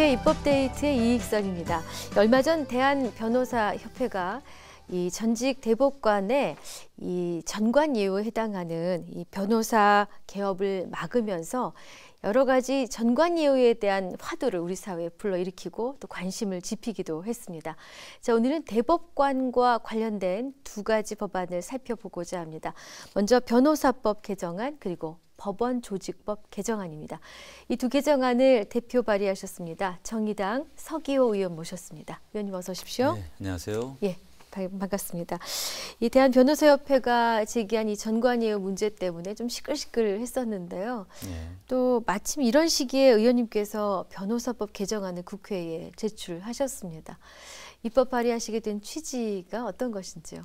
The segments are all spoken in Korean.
국회 입법데이트의 이익선입니다. 얼마 전 대한변호사협회가 이 전직 대법관의 이 전관 예우에 해당하는 이 변호사 개업을 막으면서 여러 가지 전관 예우에 대한 화두를 우리 사회에 불러일으키고 또 관심을 지피기도 했습니다. 자, 오늘은 대법관과 관련된 두 가지 법안을 살펴보고자 합니다. 먼저 변호사법 개정안 그리고 법원조직법 개정안입니다. 이 두 개정안을 대표 발의하셨습니다. 정의당 서기호 의원 모셨습니다. 의원님 어서 오십시오. 네, 안녕하세요. 예. 반갑습니다. 이 대한변호사협회가 제기한 이 전관예우 문제 때문에 좀 시끌시끌했었는데요. 또 마침 이런 시기에 의원님께서 변호사법 개정안을 국회에 제출하셨습니다. 입법 발의하시게 된 취지가 어떤 것인지요?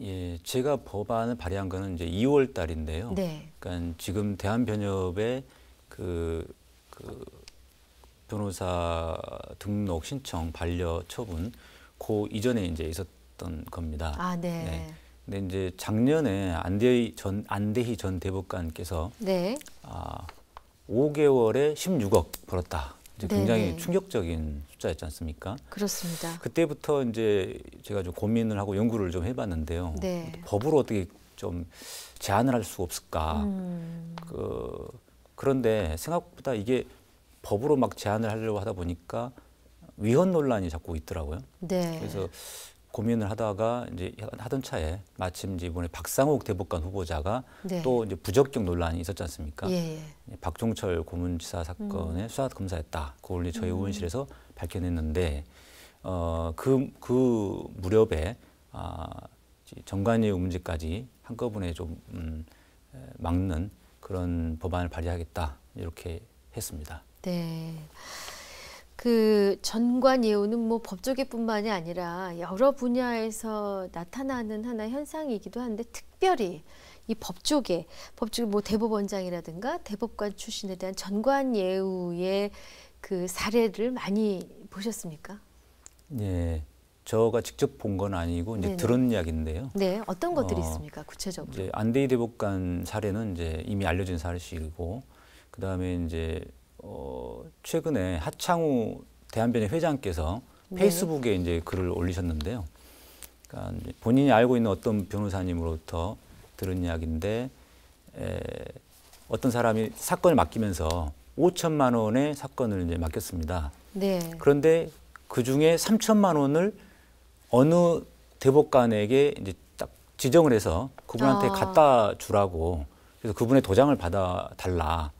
예, 제가 법안을 발의한 거는 이제 2월 달인데요. 네. 그러니까 지금 대한변협의 그 변호사 등록 신청 반려 처분 그 이전에 이제 있었던 겁니다. 아, 네. 네. 근데 이제 작년에 안대희 전 대법관께서 네. 5개월에 16억 벌었다. 이제 굉장히 네네. 충격적인 숫자였지 않습니까? 그렇습니다. 그때부터 이제 제가 좀 고민을 하고 연구를 좀 해봤는데요. 네. 법으로 어떻게 좀 제한을 할 수 없을까? 그런데 생각보다 이게 법으로 막 제한을 하려고 하다 보니까 위헌 논란이 자꾸 있더라고요. 네. 그래서 고민을 하다가 이제 하던 차에 마침 이제 이번에 박상욱 대법관 후보자가 네. 또 또 이제 부적격 논란이 있었지 않습니까? 예. 박종철 고문치사 사건의 수사 검사였다. 그걸 이제 저희 의원실에서 밝혀냈는데 그 무렵에 정관예우 문제까지 한꺼번에 좀 막는 그런 법안을 발의하겠다 이렇게 했습니다. 네. 그 전관 예우는 뭐 법조계뿐만이 아니라 여러 분야에서 나타나는 하나의 현상이기도 한데 특별히 이 법조계 뭐 대법원장이라든가 대법관 출신에 대한 전관 예우의 그 사례를 많이 보셨습니까? 네, 저가 직접 본 건 아니고 이제 네네. 들은 이야기인데요. 네, 어떤 것들이 있습니까? 구체적으로. 이제 안대희 대법관 사례는 이제 이미 알려진 사실이고, 그 다음에 이제 최근에 하창우 대한변협 회장께서 네. 페이스북에 이제 글을 올리셨는데요. 그러니까 이제 본인이 알고 있는 어떤 변호사님으로부터 들은 이야기인데, 어떤 사람이 사건을 맡기면서 5천만 원의 사건을 이제 맡겼습니다. 네. 그런데 그 중에 3천만 원을 어느 대법관에게 이제 딱 지정을 해서 그분한테 갖다 주라고, 그래서 그분의 도장을 받아 달라.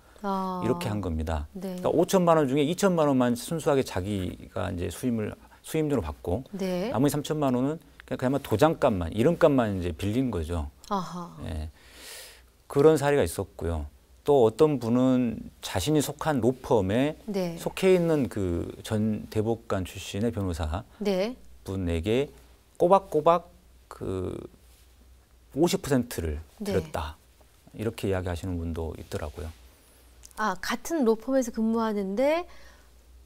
이렇게 한 겁니다. 네. 그러니까 5천만 원 중에 2천만 원만 순수하게 자기가 이제 수임료로 받고, 네. 나머지 3천만 원은 그냥 도장값만, 이름값만 이제 빌린 거죠. 아하. 예. 그런 사례가 있었고요. 또 어떤 분은 자신이 속한 로펌에 네. 속해 있는 그 전 대법관 출신의 변호사 네. 분에게 꼬박꼬박 그 50%를 네. 드렸다. 이렇게 이야기하시는 분도 있더라고요. 같은 로펌에서 근무하는데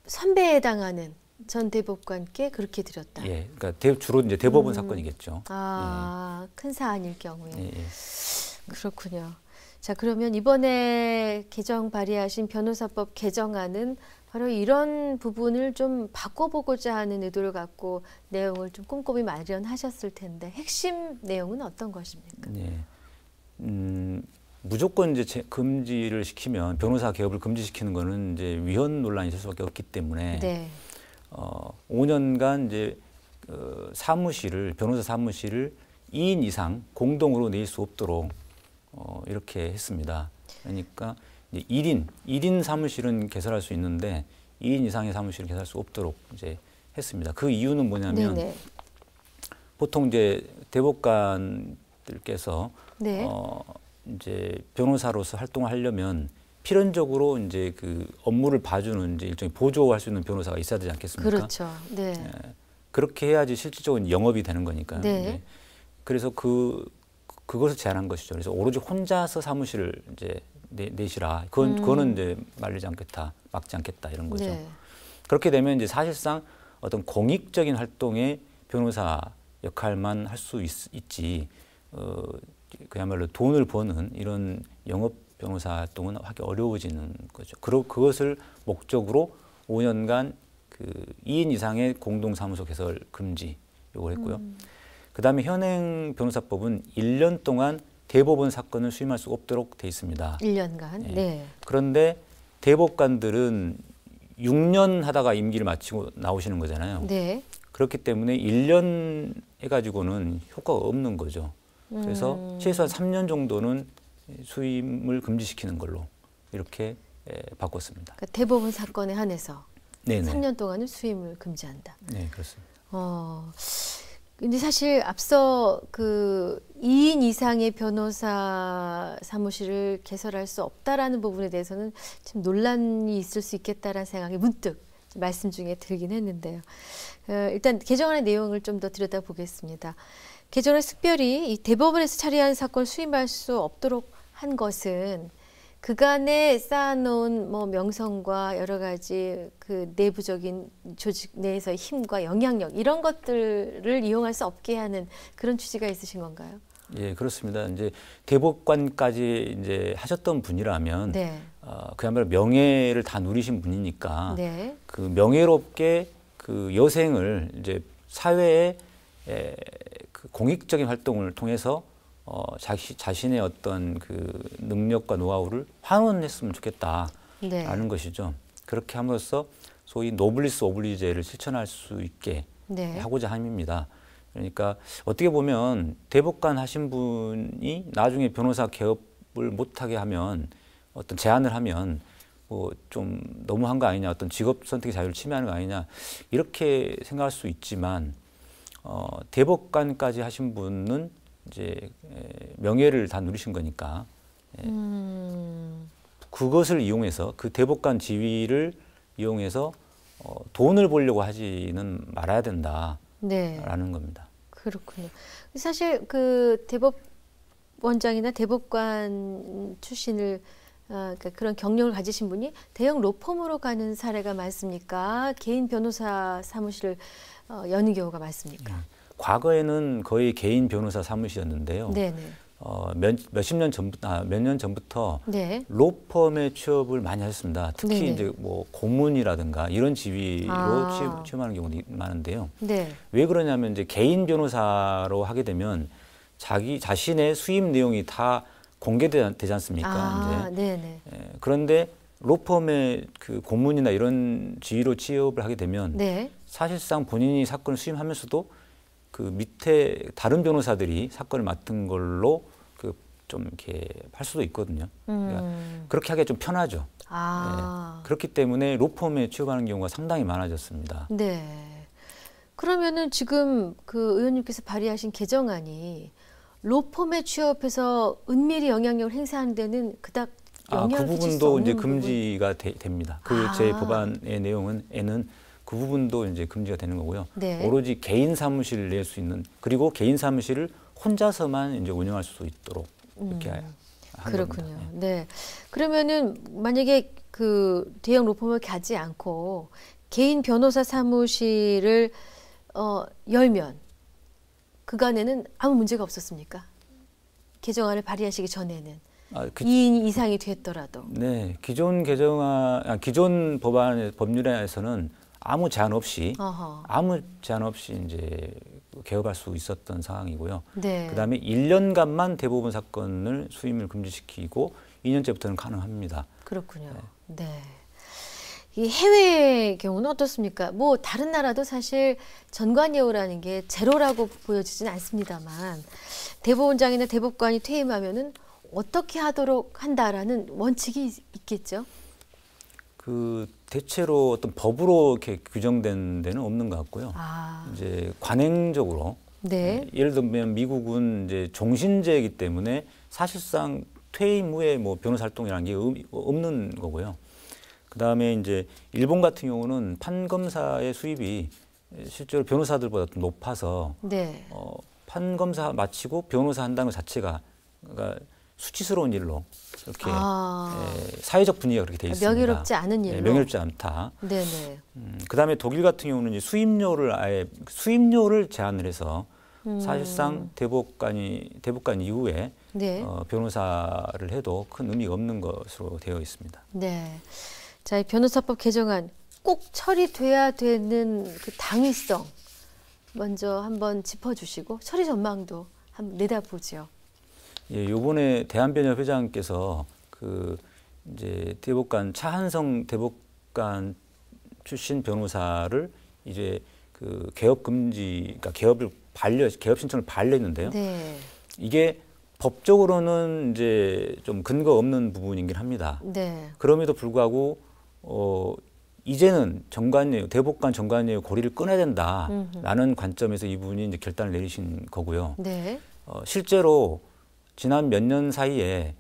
선배에 해당하는 전 대법관께 그렇게 드렸다. 예, 그러니까 주로 이제 대법원 사건이겠죠. 큰 사안일 경우에. 예, 예. 그렇군요. 자, 그러면 이번에 개정 발의하신 변호사법 개정안은 바로 이런 부분을 좀 바꿔보고자 하는 의도를 갖고 내용을 좀 꼼꼼히 마련하셨을 텐데 핵심 내용은 어떤 것입니까? 예. 무조건 이제 금지를 시키면 변호사 개업을 금지시키는 거는 이제 위헌 논란이 있을 수밖에 없기 때문에 네. 5년간 이제 변호사 사무실을 2인 이상 공동으로 낼 수 없도록 이렇게 했습니다. 그러니까 이제 1인 사무실은 개설할 수 있는데 2인 이상의 사무실을 개설할 수 없도록 이제 했습니다. 그 이유는 뭐냐면 네네. 보통 이제 대법관들께서 네. 이제 변호사로서 활동을 하려면 필연적으로 이제 그 업무를 봐주는 이제 일종의 보조할 수 있는 변호사가 있어야 되지 않겠습니까? 그렇죠. 네. 그렇게 해야지 실질적으로 영업이 되는 거니까요. 네. 그래서 그것을 제안한 것이죠. 그래서 오로지 혼자서 사무실을 이제 내시라. 그거는 이제 막지 않겠다 이런 거죠. 네. 그렇게 되면 이제 사실상 어떤 공익적인 활동에 변호사 역할만 할 수 있지. 그야말로 돈을 버는 이런 영업 변호사 활동은 하기 어려워지는 거죠. 그것을 목적으로 5년간 그 2인 이상의 공동사무소 개설 금지 요걸 했고요. 그다음에 현행 변호사법은 1년 동안 대법원 사건을 수임할 수 없도록 돼 있습니다. 1년간. 네. 네. 그런데 대법관들은 6년 하다가 임기를 마치고 나오시는 거잖아요. 네. 그렇기 때문에 1년 해가지고는 효과가 없는 거죠. 그래서 최소한 3년 정도는 수임을 금지시키는 걸로 이렇게 바꿨습니다. 그러니까 대법원 사건에 한해서 네네. 3년 동안은 수임을 금지한다. 네, 그렇습니다. 근데 사실 앞서 그 2인 이상의 변호사 사무실을 개설할 수 없다라는 부분에 대해서는 좀 논란이 있을 수 있겠다라는 생각이 문득 말씀 중에 들긴 했는데요. 일단 개정안의 내용을 좀 더 들여다보겠습니다. 개정을 특별히 이 대법원에서 처리한 사건을 수임할 수 없도록 한 것은 그간에 쌓아놓은 뭐 명성과 여러 가지 그 내부적인 조직 내에서의 힘과 영향력 이런 것들을 이용할 수 없게 하는 그런 취지가 있으신 건가요? 예, 그렇습니다. 이제 대법관까지 이제 하셨던 분이라면 네. 그야말로 명예를 다 누리신 분이니까 네. 그 명예롭게 그 여생을 이제 사회에 그 공익적인 활동을 통해서 자신의 어떤 그 능력과 노하우를 환원했으면 좋겠다라는 네. 것이죠. 그렇게 함으로써 소위 노블리스 오블리제를 실천할 수 있게 네. 하고자 함입니다. 그러니까 어떻게 보면 대법관 하신 분이 나중에 변호사 개업을 못하게 하면 어떤 제안을 하면 뭐 좀 너무한 거 아니냐, 어떤 직업 선택의 자유를 침해하는 거 아니냐 이렇게 생각할 수 있지만 대법관까지 하신 분은 이제 명예를 다 누리신 거니까 그것을 이용해서 그 대법관 지위를 이용해서 돈을 벌려고 하지는 말아야 된다라는 네. 겁니다. 그렇군요. 사실 그 대법원장이나 대법관 출신을 그러니까 그런 경력을 가지신 분이 대형 로펌으로 가는 사례가 많습니까? 개인 변호사 사무실을 여는 경우가 많습니까? 과거에는 거의 개인 변호사 사무실이었는데요. 네네. 몇 년 전부터 네. 로펌에 취업을 많이 하셨습니다. 특히 네네. 이제 뭐 고문이라든가 이런 지위로 아. 취업하는 경우도 많은데요. 네. 왜 그러냐면 이제 개인 변호사로 하게 되면 자신의 수입 내용이 다 공개되지 않습니까? 이제. 네네. 그런데 로펌의 그 고문이나 이런 지위로 취업을 하게 되면 네. 사실상 본인이 사건을 수임하면서도 그 밑에 다른 변호사들이 사건을 맡은 걸로 그 좀 이렇게 할 수도 있거든요. 그러니까 그렇게 하기가 좀 편하죠. 그렇기 때문에 로펌에 취업하는 경우가 상당히 많아졌습니다. 네. 그러면은 지금 그 의원님께서 발의하신 개정안이 로펌에 취업해서 은밀히 영향력을 행사하는 데는 그닥 영향을 그 끼칠 수 부분도 없는 이제 부분. 금지가 됩니다. 그 제 법안의 내용에는 그 부분도 이제 금지가 되는 거고요. 네. 오로지 개인 사무실을 낼 수 있는, 그리고 개인 사무실을 혼자서만 이제 운영할 수 있도록 이렇게 한 그렇군요. 겁니다. 네. 그러면은 만약에 그 대형 로펌을 가지 않고 개인 변호사 사무실을 열면 그간에는 아무 문제가 없었습니까? 개정안을 발의하시기 전에는 2인 이상이 됐더라도. 네, 기존 법률에서는 아무 제한 없이 이제 개업할 수 있었던 상황이고요. 네. 그다음에 1년간만 대법원 사건을 수임을 금지시키고 2년째부터는 가능합니다. 그렇군요. 네. 이 해외의 경우는 어떻습니까? 뭐 다른 나라도 사실 전관예우라는 게 제로라고 보여지진 않습니다만 대법원장이나 대법관이 퇴임하면은 어떻게 하도록 한다라는 원칙이 있겠죠. 그 대체로 어떤 법으로 이렇게 규정된 데는 없는 것 같고요. 이제 관행적으로 네. 예를 들면 미국은 이제 종신제이기 때문에 사실상 퇴임 후에 뭐 변호사 활동이라는 게 없는 거고요. 그다음에 이제 일본 같은 경우는 판검사의 수입이 실제로 변호사들보다 좀 높아서 네. 판검사 마치고 변호사 한다는 것 자체가 그러니까 수치스러운 일로 이렇게 사회적 분위기가 그렇게 돼 있습니다. 명예롭지 않은 일로. 명예롭지 않다. 네네. 그다음에 독일 같은 경우는 이제 수임료를 제한을 해서 사실상 대법관 이후에 네. 변호사를 해도 큰 의미가 없는 것으로 되어 있습니다. 네. 자, 이 변호사법 개정안 꼭 처리돼야 되는 그 당위성 먼저 한번 짚어주시고 처리 전망도 한번 내다보죠. 예, 요번에 대한변협 회장께서 그 이제 대법관 차한성 대법관 출신 변호사를 이제 그 개업 금지, 그러니까 개업 신청을 반려했는데요. 네. 이게 법적으로는 이제 좀 근거 없는 부분이긴 합니다. 네. 그럼에도 불구하고 이제는 대법관 정관예우 고리를 끊어야 된다라는 관점에서 이분이 이제 결단을 내리신 거고요. 네. 실제로 지난 몇 년 사이에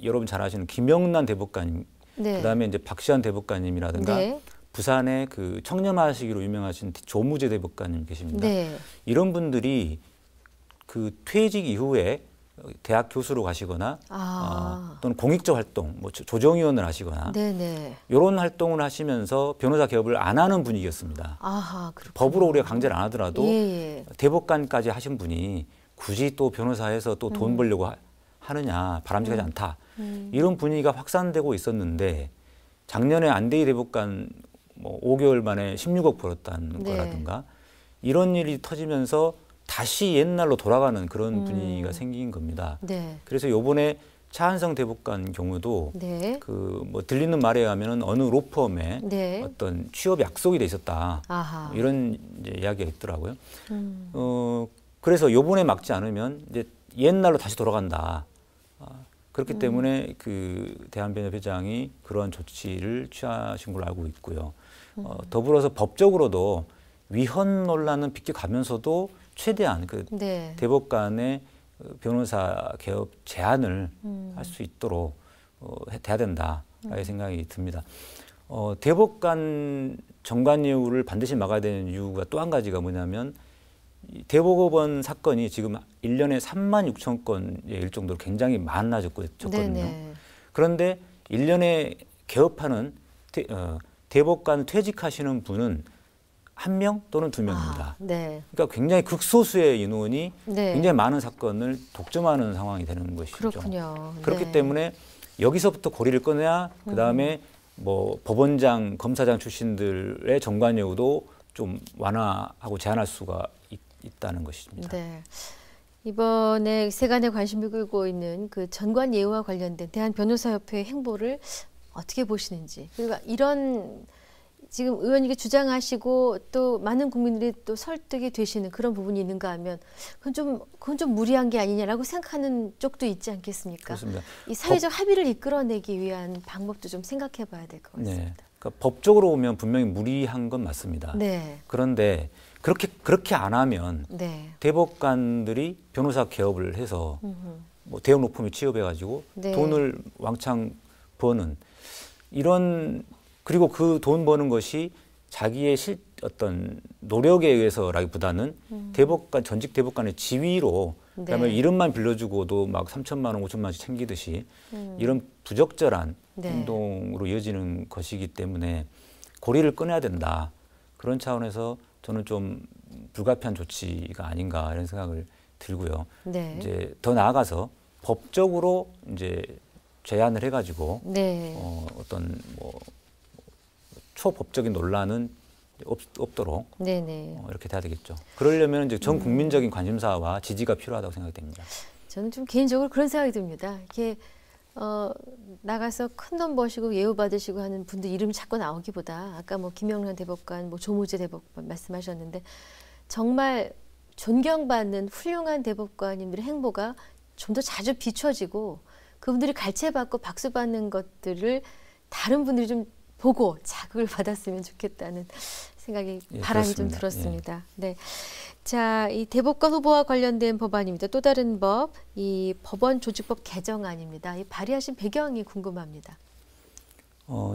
여러분 잘 아시는 김영란 대법관님, 네. 그다음에 이제 박시환 대법관님이라든가 네. 부산의 그 청렴하시기로 유명하신 조무재 대법관님 계십니다. 네. 이런 분들이 그 퇴직 이후에 대학 교수로 가시거나 또는 공익적 활동, 뭐 조정위원을 하시거나 네네. 이런 활동을 하시면서 변호사 개업을 안 하는 분위기였습니다. 아하, 그렇군요. 법으로 우리가 강제를 안 하더라도 예. 대법관까지 하신 분이 굳이 또 변호사에서 또 돈 벌려고 하느냐, 바람직하지 않다. 이런 분위기가 확산되고 있었는데 작년에 안대희 대법관 뭐 5개월 만에 16억 벌었다는 네. 거라든가 이런 일이 터지면서 다시 옛날로 돌아가는 그런 분위기가 생긴 겁니다. 네. 그래서 요번에 차한성 대법관 경우도 네. 그 뭐 들리는 말에 의하면은 어느 로펌에 네. 어떤 취업 약속이 돼 있었다. 아하. 이런 이제 이야기가 있더라고요. 그래서 요번에 막지 않으면 이제 옛날로 다시 돌아간다. 그렇기 때문에 그 대한변협 회장이 그런 조치를 취하신 걸로 알고 있고요. 더불어서 법적으로도 위헌 논란은 비껴가면서도 최대한 그 네. 대법관의 변호사 개업 제한을 할 수 있도록 돼야 된다라는 생각이 듭니다. 대법관 정관예우를 반드시 막아야 되는 이유가 또 한 가지가 뭐냐면 이 대법원 사건이 지금 1년에 3만 6천 건에 이를 정도로 굉장히 많아졌거든요. 네네. 그런데 1년에 개업하는 대법관 퇴직하시는 분은 1명 또는 2명입니다. 네. 그러니까 굉장히 극소수의 인원이 네. 굉장히 많은 사건을 독점하는 상황이 되는 것이죠. 그렇군요. 그렇기 네. 때문에 여기서부터 고리를 끊어야 그다음에 뭐 법원장, 검사장 출신들의 정관예우도 좀 완화하고 제한할 수가 있다는 것입니다. 네. 이번에 세간의 관심을 끌고 있는 그 전관 예우와 관련된 대한변호사협회의 행보를 어떻게 보시는지, 그리고 이런 지금 의원님께 주장하시고 또 많은 국민들이 또 설득이 되시는 그런 부분이 있는가 하면 그건 좀 무리한 게 아니냐라고 생각하는 쪽도 있지 않겠습니까? 그렇습니다. 이 사회적 합의를 이끌어내기 위한 방법도 좀 생각해 봐야 될 것 같습니다. 네. 그러니까 법적으로 보면 분명히 무리한 건 맞습니다. 네. 그런데 그렇게 안 하면 네. 대법관들이 변호사 개업을 해서 뭐 대형 로펌에 취업해가지고 네. 돈을 왕창 버는 이런, 그리고 그 돈 버는 것이 자기의 어떤 노력에 의해서라기보다는 전직 대법관의 지위로 그다음에 네. 이름만 빌려주고도 막 3천만 원, 5천만 원씩 챙기듯이 이런 부적절한 네. 행동으로 이어지는 것이기 때문에 고리를 끊어야 된다. 그런 차원에서 저는 좀 불가피한 조치가 아닌가 이런 생각을 들고요. 네. 이제 더 나아가서 법적으로 이제 제한을 해가지고 네. 어떤 뭐 초법적인 논란은 없도록 네네. 이렇게 돼야 되겠죠. 그러려면 이제 전 국민적인 관심사와 지지가 필요하다고 생각됩니다. 저는 좀 개인적으로 그런 생각이 듭니다. 이렇게 나가서 큰 돈 버시고 예우 받으시고 하는 분들 이름이 자꾸 나오기보다 아까 뭐 김영란 대법관, 뭐 조무재 대법관 말씀하셨는데 정말 존경받는 훌륭한 대법관님들의 행보가 좀 더 자주 비춰지고 그분들이 갈채받고 박수받는 것들을 다른 분들이 좀 보고 자극을 받았으면 좋겠다는 생각이 바람이 좀 그렇습니다. 들었습니다. 네. 자, 이 대법관 후보와 관련된 법안입니다. 또 다른 법, 이 법원 조직법 개정안입니다. 이 발의하신 배경이 궁금합니다.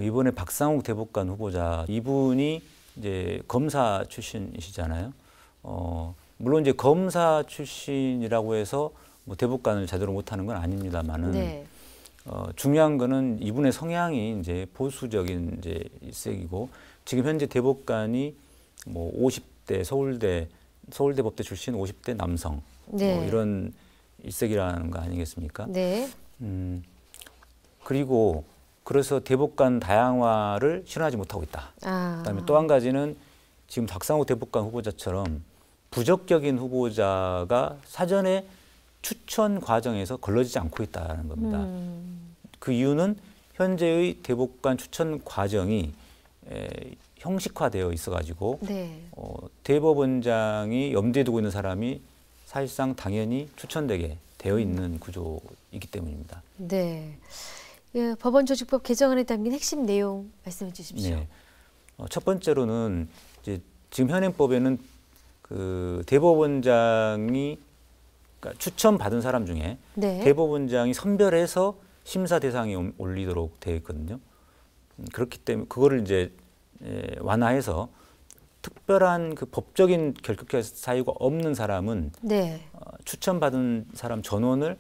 이번에 박상욱 대법관 후보자 이분이 이제 검사 출신이시잖아요. 물론 이제 검사 출신이라고 해서 뭐 대법관을 제대로 못하는 건 아닙니다만은 네. 중요한 거는 이분의 성향이 이제 보수적인 이제 일색이고 지금 현재 대법관이 뭐 50대 서울대 법대 출신 50대 남성 네. 뭐 이런 일색이라는 거 아니겠습니까? 네. 그리고 그래서 대법관 다양화를 실현하지 못하고 있다. 그다음에 또 한 가지는 지금 박상욱 대법관 후보자처럼 부적격인 후보자가 사전에 추천 과정에서 걸러지지 않고 있다는 겁니다. 그 이유는 현재의 대법관 추천 과정이 형식화되어 있어가지고 네. 대법원장이 염두에 두고 있는 사람이 사실상 당연히 추천되게 되어 있는 구조이기 때문입니다. 네. 예, 법원조직법 개정안에 담긴 핵심 내용 말씀해 주십시오. 네. 첫 번째로는 이제 지금 현행법에는 그 대법원장이 그러니까 추천받은 사람 중에 네. 대법원장이 선별해서 심사 대상에 올리도록 되어 있거든요. 그렇기 때문에 그거를 이제 완화해서 특별한 그 법적인 결격 사유가 없는 사람은 네. 추천받은 사람 전원을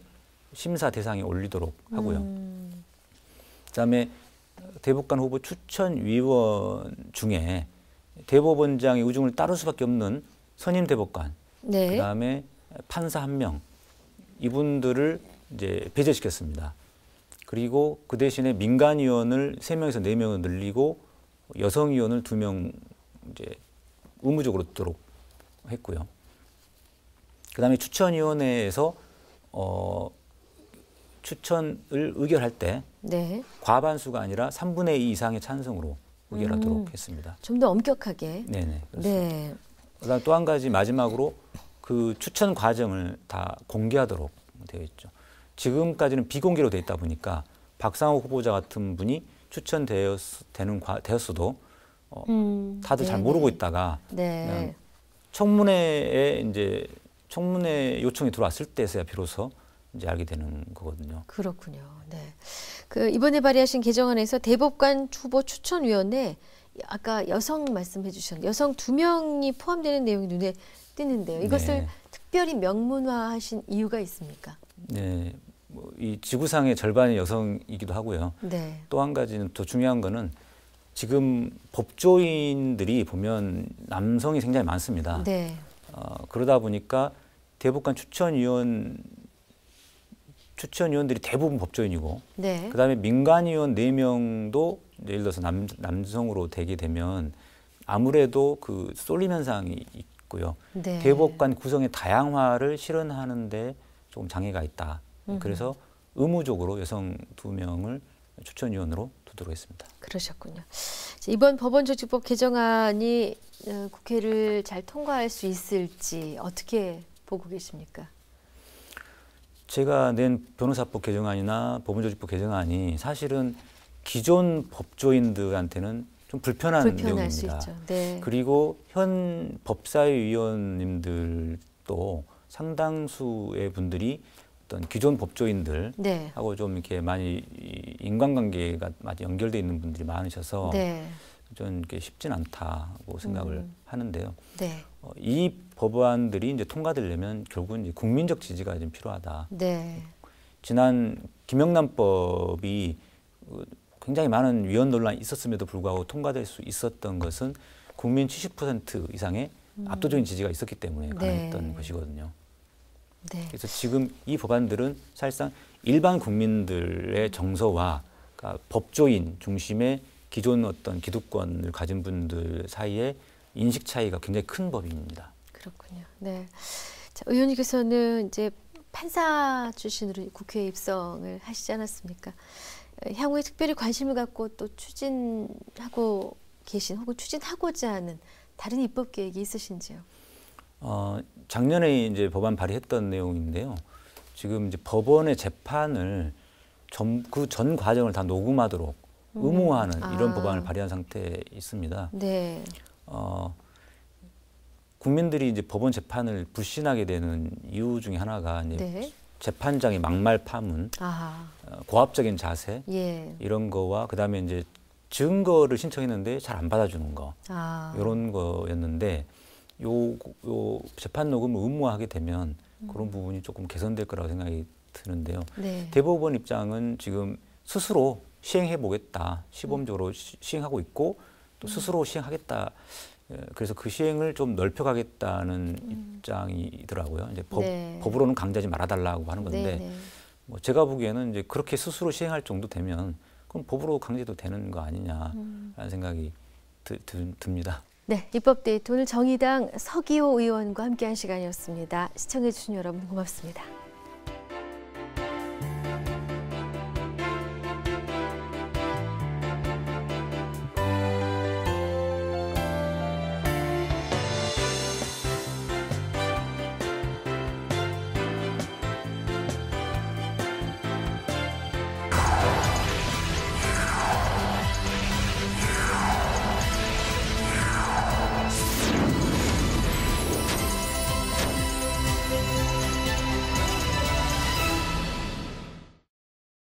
심사 대상에 올리도록 하고요. 그다음에 대법관 후보 추천위원 중에 대법원장의 의중을 따를 수밖에 없는 선임 대법관, 네. 그다음에 판사 1명 이분들을 이제 배제시켰습니다. 그리고 그 대신에 민간위원을 3명에서 4명을 늘리고 여성위원을 2명 이제 의무적으로 두도록 했고요. 그다음에 추천위원회에서 추천을 의결할 때 네. 과반수가 아니라 3분의 2 이상의 찬성으로 의결하도록 했습니다. 좀 더 엄격하게. 네네. 그렇습니다. 네. 그다음 또 한 가지 마지막으로 그 추천 과정을 다 공개하도록 되어 있죠. 지금까지는 비공개로 되어 있다 보니까 박상욱 후보자 같은 분이 되었어도 다들 잘 네네. 모르고 있다가 네. 그냥 청문회에 이제 청문회 요청이 들어왔을 때서야 비로소 이제 알게 되는 거거든요. 그렇군요. 네. 그 이번에 발의하신 개정안에서 대법관 후보 추천위원회 아까 여성 말씀해 주셨는데 여성 2명이 포함되는 내용이 눈에 띄는데요. 이것을 네. 특별히 명문화하신 이유가 있습니까? 네, 이 지구상의 절반이 여성이기도 하고요. 네. 또 한 가지는 더 중요한 거는 지금 법조인들이 보면 남성이 굉장히 많습니다. 네. 그러다 보니까 대법관 추천위원들이 대부분 법조인이고, 네. 그다음에 민간위원 4명도 예를 들어서 남성으로 되게 되면 아무래도 그 쏠림 현상이 있고요. 네. 대법관 구성의 다양화를 실현하는데 조금 장애가 있다. 그래서 의무적으로 여성 2명을 추천위원으로 두도록 했습니다. 그러셨군요. 이번 법원조직법 개정안이 국회를 잘 통과할 수 있을지 어떻게 보고 계십니까? 제가 낸 변호사법 개정안이나 법원조직법 개정안이 사실은 기존 법조인들한테는 좀 불편할 수 내용입니다. 있죠. 네. 그리고 현 법사위위원님들도 상당수의 분들이 어떤 기존 법조인들하고 네. 좀 이렇게 많이 인간관계가 많이 연결돼 있는 분들이 많으셔서 네. 좀 이렇게 쉽진 않다고 생각을 하는데요. 네. 이 법안들이 이제 통과되려면 결국은 이제 국민적 지지가 좀 필요하다. 네. 지난 김영란법이 굉장히 많은 위헌 논란이 있었음에도 불구하고 통과될 수 있었던 것은 국민 70% 이상의 압도적인 지지가 있었기 때문에 가능했던 네. 것이거든요. 네. 그래서 지금 이 법안들은 사실상 일반 국민들의 정서와 그러니까 법조인 중심의 기존 어떤 기득권을 가진 분들 사이에 인식 차이가 굉장히 큰 법입니다. 그렇군요. 네. 자, 의원님께서는 이제 판사 출신으로 국회에 입성을 하시지 않았습니까? 향후에 특별히 관심을 갖고 또 추진하고 계신 혹은 추진하고자 하는 다른 입법 계획이 있으신지요? 작년에 이제 법안 발의했던 내용인데요. 지금 이제 법원의 재판을 그 전 과정을 다 녹음하도록 의무화하는 이런 법안을 발의한 상태에 있습니다. 네. 국민들이 이제 법원 재판을 불신하게 되는 이유 중에 하나가 이제 네. 재판장의 막말 파문, 아, 고압적인 자세 예. 이런 거와 그다음에 이제 증거를 신청했는데 잘 안 받아주는 거 이런 거였는데 요 재판 녹음을 의무화하게 되면 그런 부분이 조금 개선될 거라고 생각이 드는데요. 네. 대법원 입장은 지금 스스로 시행해 보겠다, 시범적으로 시행하고 있고 또 스스로 시행하겠다. 그래서 그 시행을 좀 넓혀가겠다는 입장이더라고요. 이제 네. 법으로는 강제하지 말아달라고 하는 건데 네. 뭐 제가 보기에는 이제 그렇게 스스로 시행할 정도 되면 그럼 법으로 강제도 되는 거 아니냐라는 생각이 듭니다. 네, 입법데이트 오늘 정의당 서기호 의원과 함께한 시간이었습니다. 시청해주신 여러분 고맙습니다.